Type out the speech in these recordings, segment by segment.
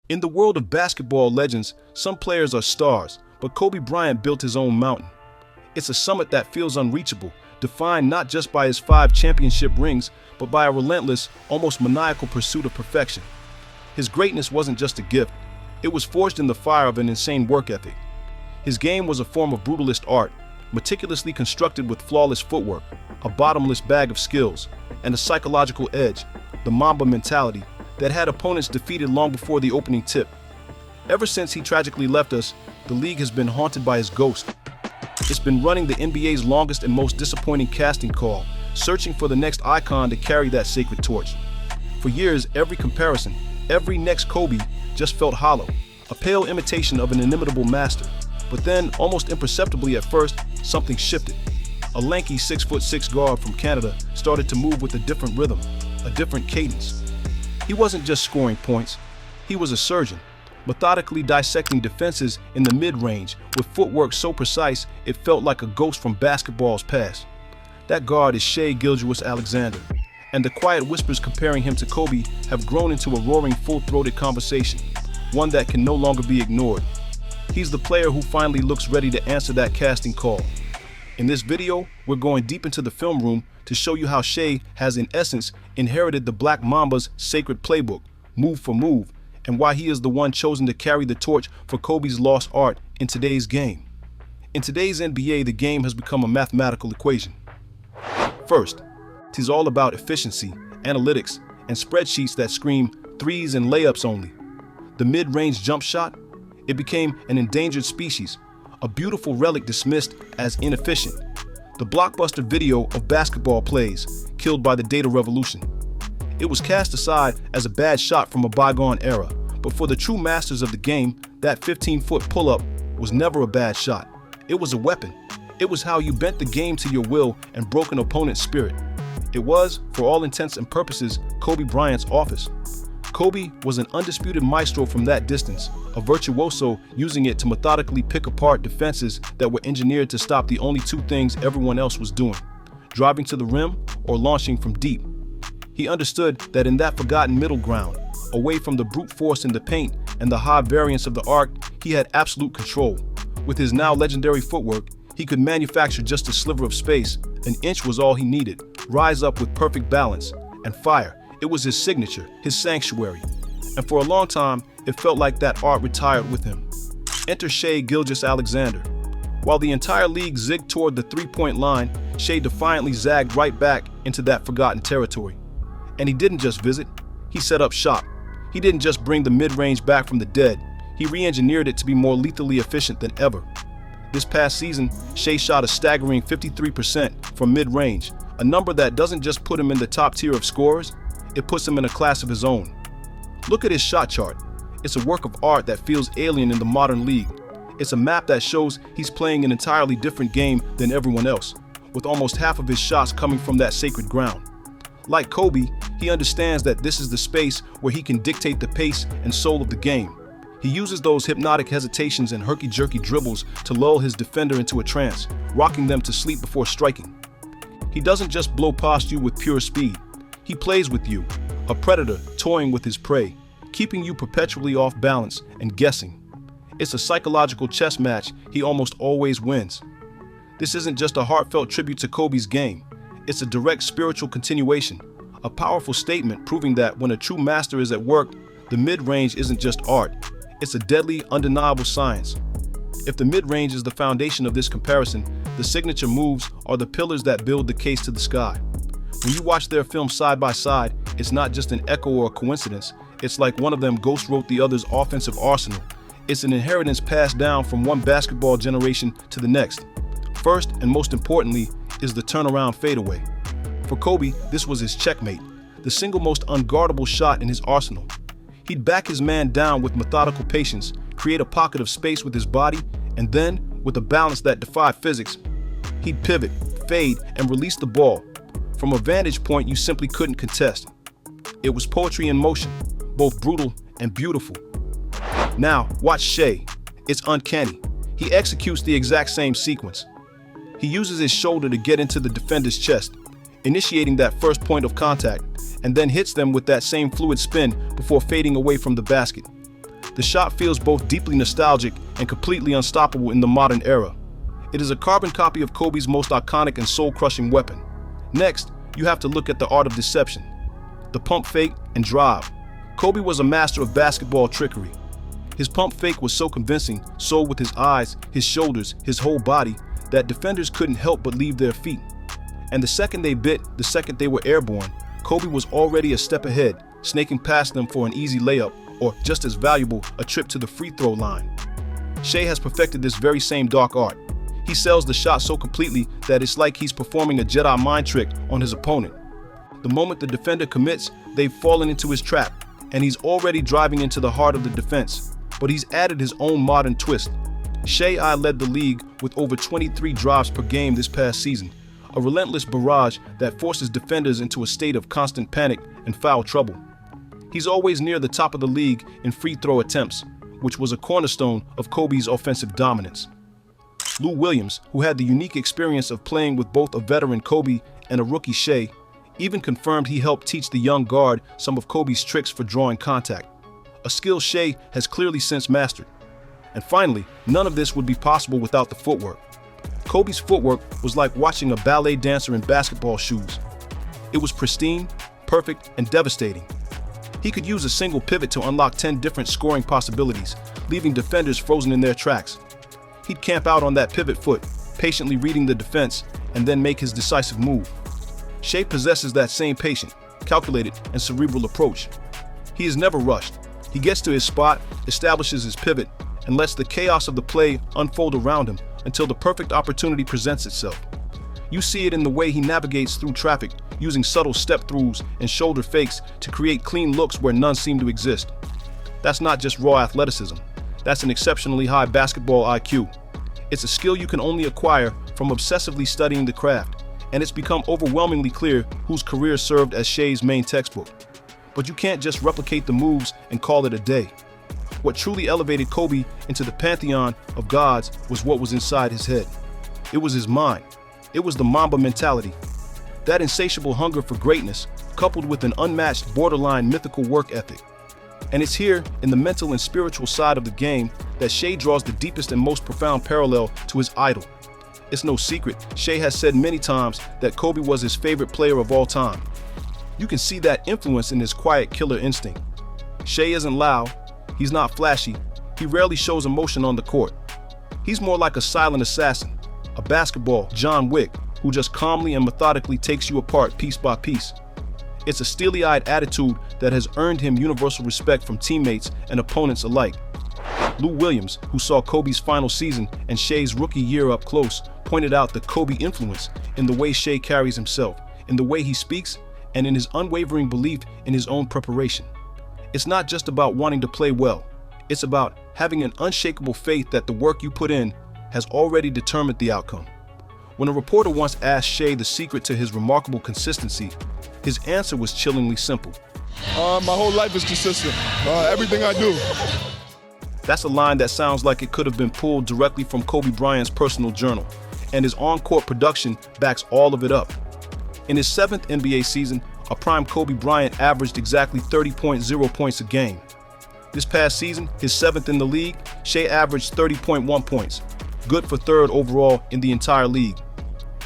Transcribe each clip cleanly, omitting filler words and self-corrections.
In the world of basketball legends, some players are stars, but Kobe Bryant built his own mountain. It's a summit that feels unreachable, defined not just by his 5 championship rings, but by a relentless, almost maniacal pursuit of perfection. His greatness wasn't just a gift, it was forged in the fire of an insane work ethic. His game was a form of brutalist art, meticulously constructed with flawless footwork, a bottomless bag of skills, and a psychological edge, the Mamba mentality, that had opponents defeated long before the opening tip. Ever since he tragically left us, the league has been haunted by his ghost. It's been running the NBA's longest and most disappointing casting call, searching for the next icon to carry that sacred torch. For years, every comparison, every next Kobe, just felt hollow, a pale imitation of an inimitable master. But then, almost imperceptibly at first, something shifted. A lanky 6'6" guard from Canada started to move with a different rhythm, a different cadence. He wasn't just scoring points, he was a surgeon, methodically dissecting defenses in the mid-range with footwork so precise it felt like a ghost from basketball's past. That guard is Shai Gilgeous-Alexander, and the quiet whispers comparing him to Kobe have grown into a roaring, full-throated conversation, one that can no longer be ignored. He's the player who finally looks ready to answer that casting call. In this video, we're going deep into the film room to show you how Shai has in essence inherited the Black Mamba's sacred playbook, move for move, and why he is the one chosen to carry the torch for Kobe's lost art in today's game. In today's NBA, the game has become a mathematical equation. First, it is all about efficiency, analytics, and spreadsheets that scream threes and layups only. The mid-range jump shot, it became an endangered species, a beautiful relic dismissed as inefficient. The blockbuster video of basketball plays, killed by the data revolution. It was cast aside as a bad shot from a bygone era, but for the true masters of the game, that 15-foot pull-up was never a bad shot. It was a weapon. It was how you bent the game to your will and broke an opponent's spirit. It was, for all intents and purposes, Kobe Bryant's office. Kobe was an undisputed maestro from that distance, a virtuoso using it to methodically pick apart defenses that were engineered to stop the only 2 things everyone else was doing: driving to the rim or launching from deep. He understood that in that forgotten middle ground, away from the brute force in the paint and the high variance of the arc, he had absolute control. With his now legendary footwork, he could manufacture just a sliver of space. An inch was all he needed, rise up with perfect balance, and fire. It was his signature, his sanctuary. And for a long time, it felt like that art retired with him. Enter Shai Gilgeous-Alexander. While the entire league zigged toward the 3-point line, Shai defiantly zagged right back into that forgotten territory. And he didn't just visit, he set up shop. He didn't just bring the mid-range back from the dead, he re-engineered it to be more lethally efficient than ever. This past season, Shai shot a staggering 53% from mid-range, a number that doesn't just put him in the top tier of scorers, it puts him in a class of his own. Look at his shot chart. It's a work of art that feels alien in the modern league. It's a map that shows he's playing an entirely different game than everyone else, with almost half of his shots coming from that sacred ground. Like Kobe, he understands that this is the space where he can dictate the pace and soul of the game. He uses those hypnotic hesitations and herky-jerky dribbles to lull his defender into a trance, rocking them to sleep before striking. He doesn't just blow past you with pure speed. He plays with you, a predator toying with his prey, keeping you perpetually off balance and guessing. It's a psychological chess match he almost always wins. This isn't just a heartfelt tribute to Kobe's game. It's a direct spiritual continuation, a powerful statement proving that when a true master is at work, the mid-range isn't just art. It's a deadly, undeniable science. If the mid-range is the foundation of this comparison, the signature moves are the pillars that build the case to the sky. When you watch their films side by side, it's not just an echo or a coincidence. It's like one of them ghost wrote the other's offensive arsenal. It's an inheritance passed down from one basketball generation to the next. First, and most importantly, is the turnaround fadeaway. For Kobe, this was his checkmate, the single most unguardable shot in his arsenal. He'd back his man down with methodical patience, create a pocket of space with his body, and then, with a balance that defied physics, he'd pivot, fade, and release the ball. From a vantage point you simply couldn't contest. It was poetry in motion, both brutal and beautiful. Now, watch Shai. It's uncanny. He executes the exact same sequence. He uses his shoulder to get into the defender's chest, initiating that first point of contact, and then hits them with that same fluid spin before fading away from the basket. The shot feels both deeply nostalgic and completely unstoppable in the modern era. It is a carbon copy of Kobe's most iconic and soul-crushing weapon. Next, you have to look at the art of deception. The pump fake and drive. Kobe was a master of basketball trickery. His pump fake was so convincing, so with his eyes, his shoulders, his whole body, that defenders couldn't help but leave their feet. And the second they bit, the second they were airborne, Kobe was already a step ahead, snaking past them for an easy layup, or just as valuable, a trip to the free throw line. Shai has perfected this very same dark art. He sells the shot so completely that it's like he's performing a Jedi mind trick on his opponent. The moment the defender commits, they've fallen into his trap, and he's already driving into the heart of the defense. But he's added his own modern twist. Shai led the league with over 23 drives per game this past season, a relentless barrage that forces defenders into a state of constant panic and foul trouble. He's always near the top of the league in free throw attempts, which was a cornerstone of Kobe's offensive dominance. Lou Williams, who had the unique experience of playing with both a veteran Kobe and a rookie Shai, even confirmed he helped teach the young guard some of Kobe's tricks for drawing contact, a skill Shai has clearly since mastered. And finally, none of this would be possible without the footwork. Kobe's footwork was like watching a ballet dancer in basketball shoes. It was pristine, perfect, and devastating. He could use a single pivot to unlock 10 different scoring possibilities, leaving defenders frozen in their tracks. He'd camp out on that pivot foot, patiently reading the defense, and then make his decisive move. Shai possesses that same patient, calculated, and cerebral approach. He is never rushed. He gets to his spot, establishes his pivot, and lets the chaos of the play unfold around him until the perfect opportunity presents itself. You see it in the way he navigates through traffic, using subtle step-throughs and shoulder fakes to create clean looks where none seem to exist. That's not just raw athleticism. That's an exceptionally high basketball IQ. It's a skill you can only acquire from obsessively studying the craft, and it's become overwhelmingly clear whose career served as Shai's main textbook. But you can't just replicate the moves and call it a day. What truly elevated Kobe into the pantheon of gods was what was inside his head. It was his mind. It was the Mamba mentality. That insatiable hunger for greatness, coupled with an unmatched, borderline mythical work ethic. And it's here, in the mental and spiritual side of the game, that Shai draws the deepest and most profound parallel to his idol. It's no secret, Shai has said many times that Kobe was his favorite player of all time. You can see that influence in his quiet killer instinct. Shai isn't loud, he's not flashy, he rarely shows emotion on the court. He's more like a silent assassin, a basketball John Wick, who just calmly and methodically takes you apart piece by piece. It's a steely-eyed attitude that has earned him universal respect from teammates and opponents alike. Lou Williams, who saw Kobe's final season and Shai's rookie year up close, pointed out the Kobe influence in the way Shai carries himself, in the way he speaks, and in his unwavering belief in his own preparation. It's not just about wanting to play well. It's about having an unshakable faith that the work you put in has already determined the outcome. When a reporter once asked Shai the secret to his remarkable consistency, his answer was chillingly simple. My whole life is consistent. Everything I do. That's a line that sounds like it could have been pulled directly from Kobe Bryant's personal journal, and his on-court production backs all of it up. In his 7th NBA season, a prime Kobe Bryant averaged exactly 30.0 points a game. This past season, his 7th in the league, Shai averaged 30.1 points, good for 3rd overall in the entire league.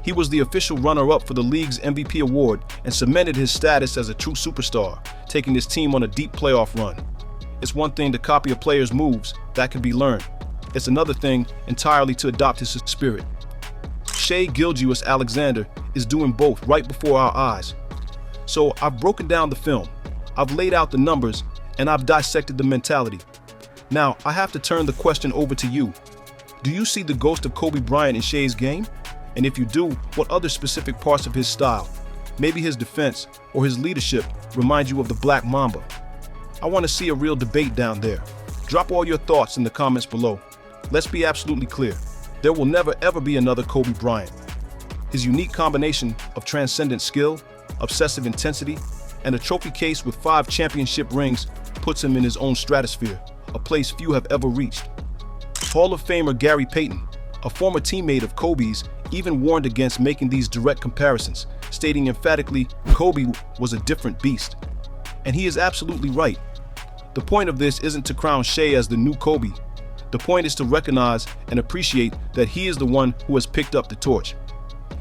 He was the official runner-up for the league's MVP award and cemented his status as a true superstar, taking his team on a deep playoff run. It's one thing to copy a player's moves, that can be learned. It's another thing entirely to adopt his spirit. Shai Gilgeous-Alexander is doing both right before our eyes. So I've broken down the film, I've laid out the numbers, and I've dissected the mentality. Now, I have to turn the question over to you. Do you see the ghost of Kobe Bryant in Shai's game? And if you do, what other specific parts of his style, maybe his defense or his leadership, remind you of the Black Mamba? I want to see a real debate down there. Drop all your thoughts in the comments below. Let's be absolutely clear. There will never ever be another Kobe Bryant. His unique combination of transcendent skill, obsessive intensity, and a trophy case with 5 championship rings puts him in his own stratosphere, a place few have ever reached. Hall of Famer Gary Payton, a former teammate of Kobe's, even warned against making these direct comparisons, stating emphatically Kobe was a different beast. And he is absolutely right. The point of this isn't to crown Shai as the new Kobe. The point is to recognize and appreciate that he is the one who has picked up the torch.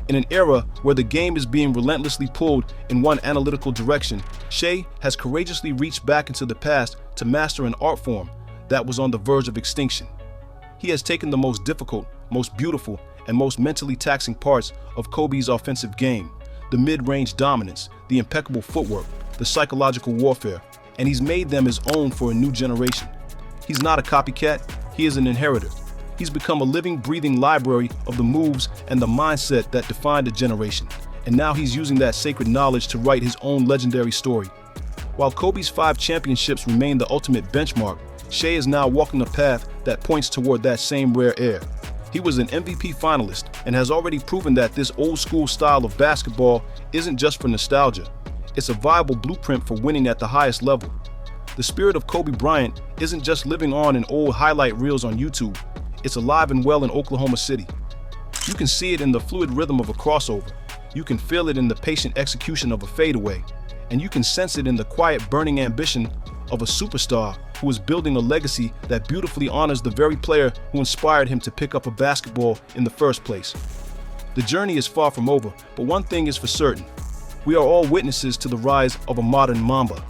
In an era where the game is being relentlessly pulled in one analytical direction, Shai has courageously reached back into the past to master an art form that was on the verge of extinction. He has taken the most difficult, most beautiful, and most mentally taxing parts of Kobe's offensive game, the mid-range dominance, the impeccable footwork, the psychological warfare, and he's made them his own for a new generation. He's not a copycat, he is an inheritor. He's become a living, breathing library of the moves and the mindset that defined a generation, and now he's using that sacred knowledge to write his own legendary story. While Kobe's 5 championships remain the ultimate benchmark, Shai is now walking a path that points toward that same rare air. He was an MVP finalist and has already proven that this old-school style of basketball isn't just for nostalgia. It's a viable blueprint for winning at the highest level. The spirit of Kobe Bryant isn't just living on in old highlight reels on YouTube. It's alive and well in Oklahoma City. You can see it in the fluid rhythm of a crossover. You can feel it in the patient execution of a fadeaway. And you can sense it in the quiet, burning ambition of a superstar who is building a legacy that beautifully honors the very player who inspired him to pick up a basketball in the first place. The journey is far from over, but one thing is for certain. We are all witnesses to the rise of a modern Mamba.